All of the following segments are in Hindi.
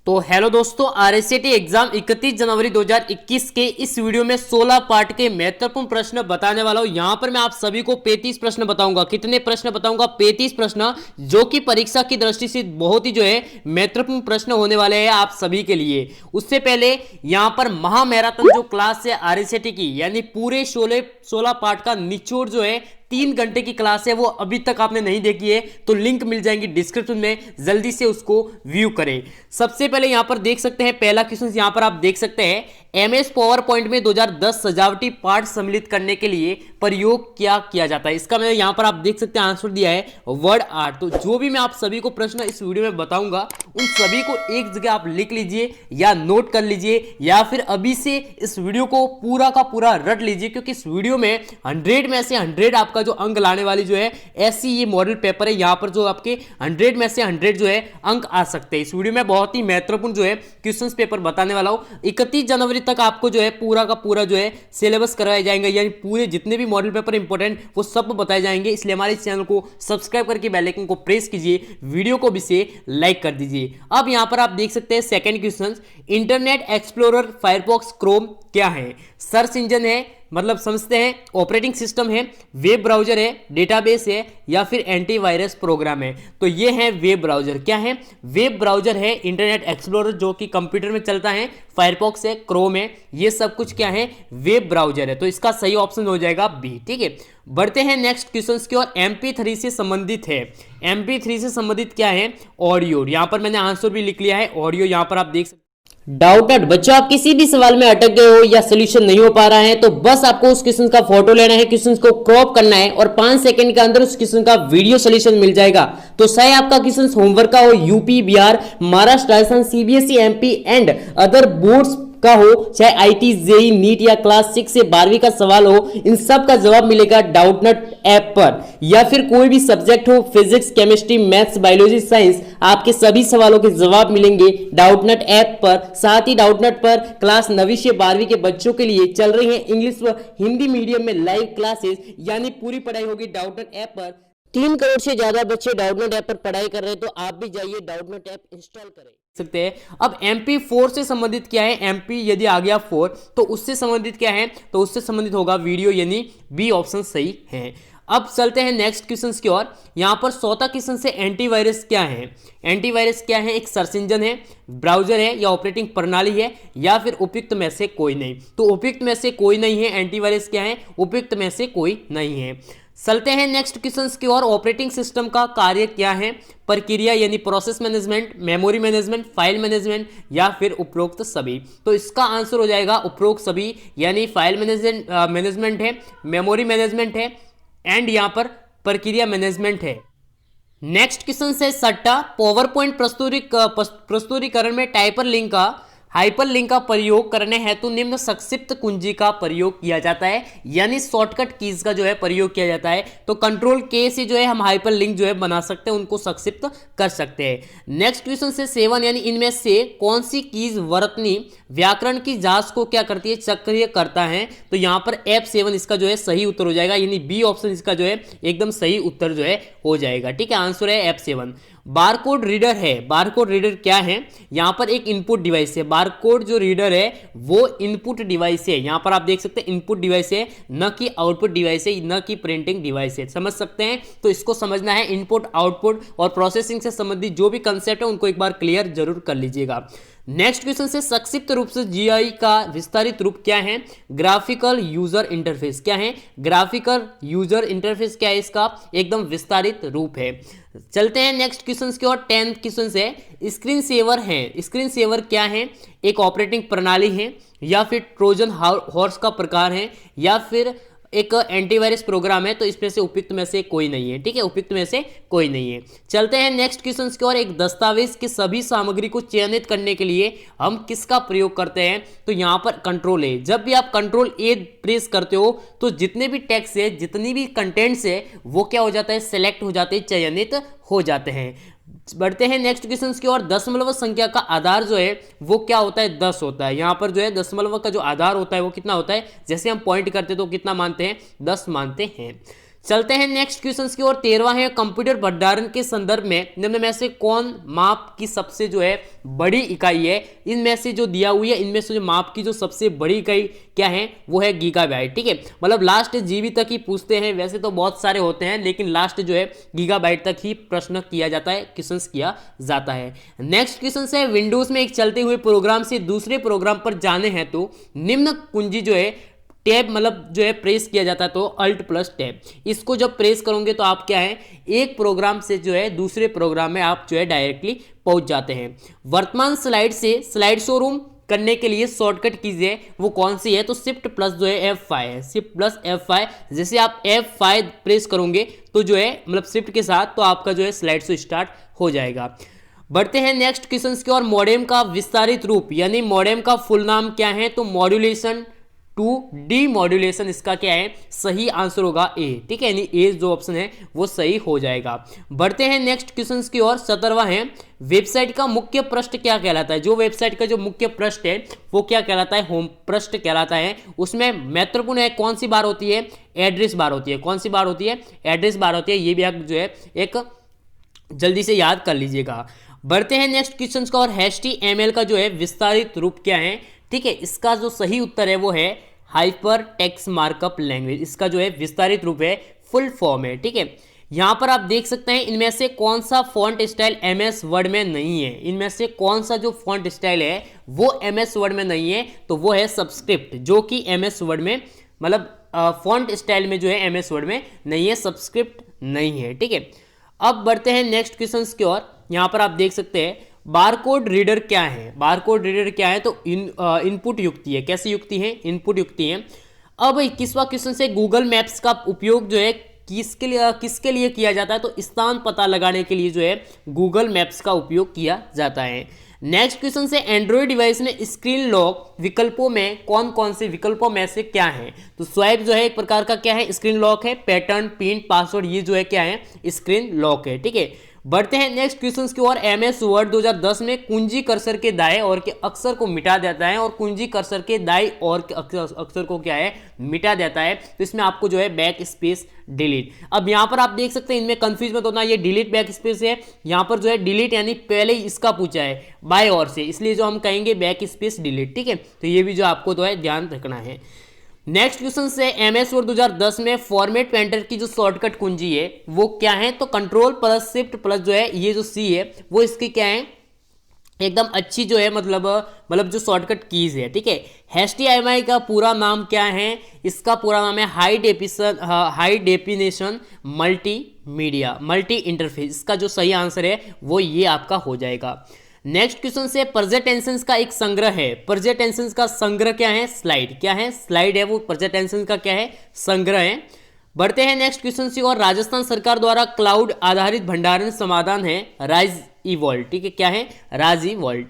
तो हेलो दोस्तों, आरएससीटी एग्जाम 31 जनवरी 2021 के इस वीडियो में 16 पार्ट के महत्वपूर्ण प्रश्न बताने वाला हूं। यहां पर मैं आप सभी को 35 प्रश्न बताऊंगा। कितने प्रश्न बताऊंगा? 35 प्रश्न, जो कि परीक्षा की दृष्टि से बहुत ही महत्वपूर्ण प्रश्न होने वाले हैं आप सभी के लिए। उससे पहले यहां पर महामैराथन जो क्लास है आरएससीटी की, यानी पूरे 16 पार्ट का निचोड़ 3 घंटे की क्लास है, वो अभी तक आपने नहीं देखी है तो लिंक मिल जाएंगी डिस्क्रिप्शन में, जल्दी से उसको व्यू करें। सबसे पहले यहां पर देख सकते हैं पहला क्वेश्चन, यहां पर आप देख सकते हैं एमएस पावर पॉइंट में 2010 सजावटी पार्ट सम्मिलित करने के लिए प्रयोग क्या किया जाता है। इसका मैंने यहां पर आप देख सकते हैं आंसर दिया है वर्ड आर्ट। तो जो भी मैं आप सभी को प्रश्न इस वीडियो में बताऊंगा उन सभी को एक जगह आप लिख लीजिए या नोट कर लीजिए, या फिर अभी से इस वीडियो को पूरा का पूरा रट लीजिए, क्योंकि इस वीडियो में 100 में से 100 आपका जो अंक लाने वाली ऐसी ये मॉडल पेपर है। यहां पर जो आपके 100 में से 100 अंक आ सकते हैं। इस वीडियो में बहुत ही महत्वपूर्ण क्वेश्चंस पेपर बताने वाला हूं। 31 जनवरी तक आपको पूरा का पूरा सिलेबस करवाए जाएंगे, यानी पूरे जितने भी मॉडल पेपर इंपॉर्टेंट वो सब बताए जाएंगे। इसलिए हमारे चैनल को सब्सक्राइब करके बेल आइकन को प्रेस कीजिए, वीडियो को भी से लाइक कर दीजिए। अब यहां पर आप देख सकते हैं second question, internet explorer Firefox Chrome क्या है? सर्च इंजन है, मतलब समझते हैं ऑपरेटिंग सिस्टम है, वेब ब्राउजर है, डेटाबेस है, या फिर एंटीवायरस प्रोग्राम है। तो ये है वेब ब्राउजर। क्या है? वेब ब्राउजर है, इंटरनेट एक्सप्लोरर जो कि कंप्यूटर में चलता है, फायरफॉक्स है, क्रोम है, ये सब कुछ क्या है? वेब ब्राउजर है। तो इसका सही ऑप्शन हो जाएगा बी। ठीक है, बढ़ते हैं नेक्स्ट क्वेश्चन की ओर। MP3 से संबंधित है, MP3 से संबंधित क्या है? ऑडियो। यहां पर मैंने आंसर भी लिख लिया है ऑडियो, यहां पर आप देख सकते। डाउटेड बच्चों, आप किसी भी सवाल में अटक गए हो या सोल्यूशन नहीं हो पा रहा है तो बस आपको उस क्वेश्चन का फोटो लेना है, क्वेश्चन को क्रॉप करना है और 5 सेकंड के अंदर उस क्वेश्चन का वीडियो सोल्यूशन मिल जाएगा। तो चाहे आपका क्वेश्चन होमवर्क का हो, UP, Bihar, Maharashtra, Rajasthan, CBSE, MP and other boards का हो, चाहे आईटी, जेई, नीट या क्लास 6 से 12वीं का सवाल हो, इन सब का जवाब मिलेगा डाउटनट ऐप पर। या फिर कोई भी सब्जेक्ट हो, physics, chemistry, maths, biology, science, आपके सभी सवालों के जवाब मिलेंगे डाउटनट ऐप पर। साथ ही डाउटनट पर क्लास 9वीं से 12वीं के बच्चों के लिए चल रही है इंग्लिश व हिंदी मीडियम में लाइव क्लासेस, यानी पूरी पढ़ाई होगी डाउटनट ऐप पर। 3 करोड़ से ज्यादा बच्चे डाउटनट ऐप पर पढ़ाई कर रहे हैं, तो आप भी जाइए डाउटनट ऐप इंस्टॉल करें सकते हैं। अब MP4 से संबंधित क्या है? MP यदि आ गया 4 तो उससे संबंधित क्या है? तो उससे संबंधित होगा वीडियो, यानी बी ऑप्शन सही है। अब चलते हैं नेक्स्ट क्वेश्चन की ओर। यहां पर 14 क्वेश्चन से एंटीवायरस क्या है? एंटीवायरस क्या है? एक सर्च इंजन है, ब्राउजर है, या ऑपरेटिंग प्रणाली है, या फिर उपयुक्त में से कोई नहीं। तो उपयुक्त में से कोई नहीं है। एंटीवायरस क्या है? उपयुक्त में से कोई नहीं है। चलते हैं नेक्स्ट क्वेश्चन की ओर। ऑपरेटिंग सिस्टम का कार्य क्या है? प्रक्रिया यानी process management, memory management, file management, या फिर उपरोक्त सभी। तो इसका आंसर हो जाएगा उपरोक्त सभी, यानी फाइल मैनेजमेंट है, मेमोरी मैनेजमेंट है, एंड यहां पर प्रक्रिया मैनेजमेंट है। नेक्स्ट क्वेश्चन है सट्टा पावर पॉइंट प्रस्तुतिकरण में टाइपर लिंक का हाइपर लिंक का प्रयोग करने हेतु निम्न संक्षिप्त कुंजी का प्रयोग किया जाता है, यानी शॉर्टकट कीज का प्रयोग किया जाता है। तो कंट्रोल के से हम हाइपर लिंक बना सकते हैं, उनको संक्षिप्त कर सकते हैं। नेक्स्ट क्वेश्चन से 7, यानी इनमें से कौन सी कीज वर्तनी व्याकरण की जांच को क्या करती है? सक्रिय करता है। तो यहां पर F7 इसका सही उत्तर हो जाएगा, यानी बी ऑप्शन इसका एकदम सही उत्तर हो जाएगा। ठीक है, आंसर है F7। बारकोड रीडर है, बारकोड रीडर क्या है? यहां पर एक इनपुट डिवाइस है। बारकोड जो रीडर है वो इनपुट डिवाइस है। यहां पर आप देख सकते हैं इनपुट डिवाइस है, न कि आउटपुट डिवाइस है, न कि प्रिंटिंग डिवाइस है। समझ सकते हैं? तो इसको समझना है। इनपुट, आउटपुट और प्रोसेसिंग से संबंधित जो भी कंसेप्ट है उनको एक बार क्लियर जरूर कर लीजिएगा। नेक्स्ट क्वेश्चन से संक्षिप्त रूप से जीआई का विस्तारित रूप क्या है? Graphical user interface. क्या है? ग्राफिकल यूजर इंटरफेस क्या है? इसका एकदम विस्तारित रूप है। चलते हैं नेक्स्ट क्वेश्चन की ओर। 10th क्वेश्चन से स्क्रीन सेवर है। स्क्रीन सेवर क्या है? एक ऑपरेटिंग प्रणाली है, या फिर ट्रोजन हॉर्स का प्रकार है, या फिर एक एंटीवायरस प्रोग्राम है। तो इसमें से उपयुक्त में से कोई नहीं है। ठीक है, उपयुक्त में से कोई नहीं है। चलते हैं नेक्स्ट क्वेश्चन की ओर। एक दस्तावेज की सभी सामग्री को चयनित करने के लिए हम किसका प्रयोग करते हैं? तो यहां पर कंट्रोल ए। जब भी आप कंट्रोल ए प्रेस करते हो तो जितने भी टेक्स्ट है, जितनी भी कंटेंट्स है, वो क्या हो जाता है? सेलेक्ट हो जाते हैं, चयनित हो जाते हैं। बढ़ते हैं नेक्स्ट क्वेश्चन की ओर। दशमलव संख्या का आधार वो क्या होता है? 10 होता है। यहां पर दशमलव का जो आधार होता है वो कितना होता है? जैसे हम पॉइंट करते तो कितना मानते हैं? 10 मानते हैं। चलते हैं नेक्स्ट क्वेश्चन की ओर। 13वां है कंप्यूटर भंडारण के संदर्भ में निम्न में से कौन माप की सबसे जो है बड़ी इकाई है। इनमें से जो दिया हुई है इनमें से जो माप की जो सबसे बड़ी इकाई क्या है वो है गीगाबाइट। ठीक है, मतलब लास्ट जीबी तक ही पूछते हैं, वैसे तो बहुत सारे होते हैं लेकिन लास्ट जो है गीगाबाइट तक ही प्रश्न किया जाता है, क्वेश्चन किया जाता है। नेक्स्ट क्वेश्चन है विंडोज में एक चलते हुए प्रोग्राम से दूसरे प्रोग्राम पर जाने हैं तो निम्न कुंजी जो है टैब मतलब जो है प्रेस किया जाता है तो अल्ट प्लस टैब। इसको जब प्रेस करोगे तो आप क्या है एक प्रोग्राम से जो है दूसरे प्रोग्राम में आप जो है डायरेक्टली पहुंच जाते हैं। वर्तमान स्लाइड से स्लाइड शोरूम करने के लिए शॉर्टकट कीज है वो कौन सी है, तो शिफ्ट प्लस जो है F5 है, शिफ्ट प्लस F5। जैसे आप F5 प्रेस करोगे तो जो है मतलब शिफ्ट के साथ तो आपका जो है स्लाइड शो स्टार्ट हो जाएगा। बढ़ते हैं नेक्स्ट क्वेश्चन की ओर। मॉडेम का विस्तारित रूप यानी मॉडेम का फुल नाम क्या है, तो मॉड्यूलेशन टू डीमॉड्यूलेशन इसका क्या है सही आंसर होगा ए। ठीक है, यानी ए जो ऑप्शन है वो सही हो जाएगा। बढ़ते हैं नेक्स्ट क्वेश्चन की ओर। 17वां है वेबसाइट का मुख्य पृष्ठ क्या कहलाता है। जो वेबसाइट का जो मुख्य पृष्ठ है वो क्या कहलाता है, होम पृष्ठ कहलाता है। उसमें महत्वपूर्ण है कौन सी बार होती है, एड्रेस बार होती है। कौन सी बार होती है, एड्रेस बार होती है। ये भी आप जो है एक जल्दी से याद कर लीजिएगा। बढ़ते हैं नेक्स्ट क्वेश्चन का और HTML का जो है विस्तारित रूप क्या है। ठीक है, इसका जो सही उत्तर है वो है हाइपर टेक्स्ट मार्कअप लैंग्वेज। इसका जो है विस्तारित रूप है, फुल फॉर्म है। ठीक है, यहां पर आप देख सकते हैं इनमें से कौन सा फॉन्ट स्टाइल MS वर्ड में नहीं है। इनमें से कौन सा जो फॉन्ट स्टाइल है वो MS वर्ड में नहीं है, तो वो है सबस्क्रिप्ट, जो कि MS वर्ड में मतलब फॉन्ट स्टाइल में जो है MS वर्ड में नहीं है, सबस्क्रिप्ट नहीं है। ठीक है, अब बढ़ते हैं नेक्स्ट क्वेश्चन की ओर। यहां पर आप देख सकते हैं बारकोड रीडर क्या है। बारकोड रीडर क्या है, तो इनपुट युक्ति है। कैसी युक्ति है, इनपुट युक्ति है। अब 21वां क्वेश्चन से गूगल मैप्स का उपयोग जो है किसके लिए किया जाता है, तो स्थान पता लगाने के लिए जो है गूगल मैप्स का उपयोग किया जाता है। नेक्स्ट क्वेश्चन से एंड्रॉइड डिवाइस में स्क्रीन लॉक विकल्पों में कौन कौन से विकल्पों में से क्या है, तो स्वाइप जो है एक प्रकार का क्या है स्क्रीन लॉक है, पैटर्न पिन पासवर्ड ये जो है क्या है स्क्रीन लॉक है। ठीक है, बढ़ते हैं नेक्स्ट क्वेश्चन की ओर। MS वर्ड 2010 में कुंजी कर्सर के दाएं ओर के अक्षर को मिटा देता है और कुंजी कर्सर के दाएं ओर के अक्षर को क्या है मिटा देता है, तो इसमें आपको जो है बैक स्पेस डिलीट। अब यहां पर आप देख सकते हैं इनमें कंफ्यूज मत होना, ये डिलीट बैक स्पेस है। यहां पर जो है डिलीट यानी पहले ही इसका पूछा है बाएं ओर से, इसलिए जो हम कहेंगे बैक स्पेस डिलीट। ठीक है, तो ये भी जो आपको तो है ध्यान रखना है। नेक्स्ट क्वेश्चन से MS वर्ड 2010 में फॉर्मेट पेंटर की जो शॉर्टकट कुंजी है वो क्या है, तो कंट्रोल प्लस शिफ्ट प्लस जो है ये जो C है वो इसकी क्या है एकदम अच्छी जो है मतलब जो शॉर्टकट कीज है। ठीक है, HTML का पूरा नाम क्या है, इसका पूरा नाम है high definition multimedia multi interface. इसका जो सही आंसर है वो ये आपका हो जाएगा। नेक्स्ट क्वेश्चन से प्रेजेंट टेंसेस का एक संग्रह है। प्रेजेंट टेंसेस का संग्रह क्या है, स्लाइड। क्या है, स्लाइड है वो प्रेजेंट टेंसेस का क्या है संग्रह है। बढ़ते हैं नेक्स्ट क्वेश्चन से और राजस्थान सरकार द्वारा क्लाउड आधारित भंडारण समाधान है राइज इवॉल्ट। ठीक है, क्या है राइज इवॉल्ट।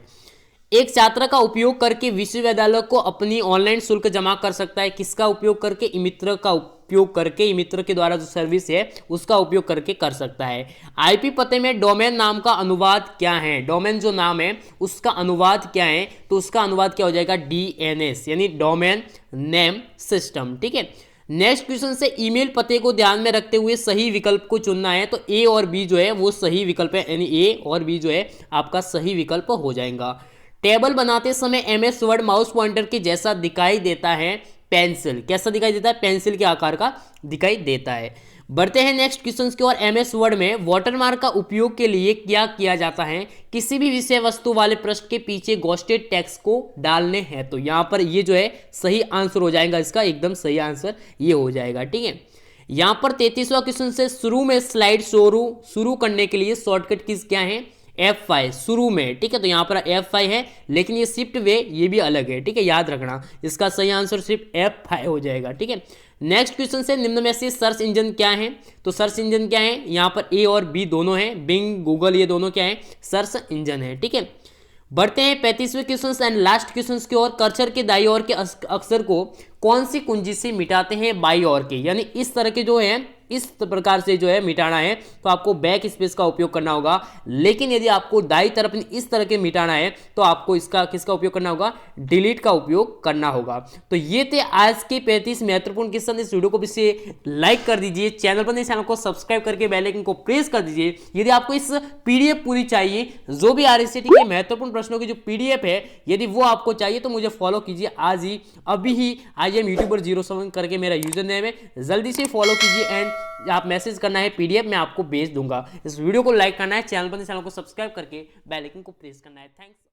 एक छात्र का उपयोग करके विश्वविद्यालय को अपनी ऑनलाइन शुल्क जमा कर सकता है। किसका उपयोग करके, ई-मित्र का उपयोग करके, ई-मित्र के द्वारा जो सर्विस है उसका उपयोग करके कर सकता है। IP पते में डोमेन नाम का अनुवाद क्या है, डोमेन जो नाम है उसका अनुवाद क्या है, तो उसका अनुवाद क्या हो जाएगा DNS यानी डोमेन नेम सिस्टम। ठीक है, नेक्स्ट क्वेश्चन से ईमेल पते को ध्यान में रखते हुए सही विकल्प को चुनना है, तो A और B जो है वो सही विकल्प है, यानी A और B जो है आपका सही विकल्प हो जाएगा। टेबल बनाते समय MS वर्ड माउस पॉइंटर के जैसा दिखाई देता है पेंसिल। कैसा दिखाई देता है, पेंसिल के आकार का दिखाई देता है। बढ़ते हैं नेक्स्ट क्वेश्चन की ओर। MS वर्ड में वाटरमार्क का उपयोग के लिए क्या किया जाता है, किसी भी विषय वस्तु वाले पृष्ठ के पीछे घोषित टेक्स्ट को डालने हैं, तो यहाँ पर ये जो है सही आंसर हो जाएगा, इसका एकदम सही आंसर ये हो जाएगा। ठीक है, यहाँ पर 33वां क्वेश्चन से शुरू में स्लाइड शुरू करने के लिए शॉर्टकट कीज क्या है F5 शुरू में। ठीक है, तो यहाँ पर F5 है लेकिन ये शिफ्ट वे ये भी अलग है। ठीक है, याद रखना, इसका सही आंसर सिर्फ F5 हो जाएगा। ठीक है, नेक्स्ट क्वेश्चन से निम्न में से सर्च इंजन क्या है, तो सर्च इंजन क्या है, यहाँ पर A और B दोनों हैं, बिंग गूगल ये दोनों क्या है सर्च इंजन है। ठीक है, बढ़ते हैं 35वें क्वेश्चन एंड लास्ट क्वेश्चन की ओर। कर्सर के दाईं ओर के अक्षर को कौन सी कुंजी से मिटाते हैं, बाईं ओर के, यानी इस तरह के जो है इस प्रकार से जो है मिटाना है तो आपको बैक स्पेस का उपयोग करना होगा। लेकिन यदि आपको दाई तरफ इस तरह के मिटाना है तो आपको इसका किसका उपयोग करना होगा, डिलीट का उपयोग करना होगा। तो ये थे आज के 35 महत्वपूर्ण क्वेश्चन। इस वीडियो को भी से लाइक कर दीजिए, चैनल पर नहीं चैनल को सब्सक्राइब करके बेल आइकन को प्रेस कर दीजिए। यदि आपको इस पीडीएफ पूरी चाहिए, जो भी आरएससीटी के महत्वपूर्ण प्रश्नों की जो पीडीएफ है यदि वो आपको चाहिए तो मुझे फॉलो कीजिए आज ही, अभी ही। आई एम यूट्यूबर 07 करके मेरा यूजर नेम है, जल्दी से फॉलो कीजिए एंड आप मैसेज करना है, पीडीएफ मैं आपको भेज दूंगा। इस वीडियो को लाइक करना है, चैनल पर चैनल को सब्सक्राइब करके बेल आइकन को प्रेस करना है। थैंक्स।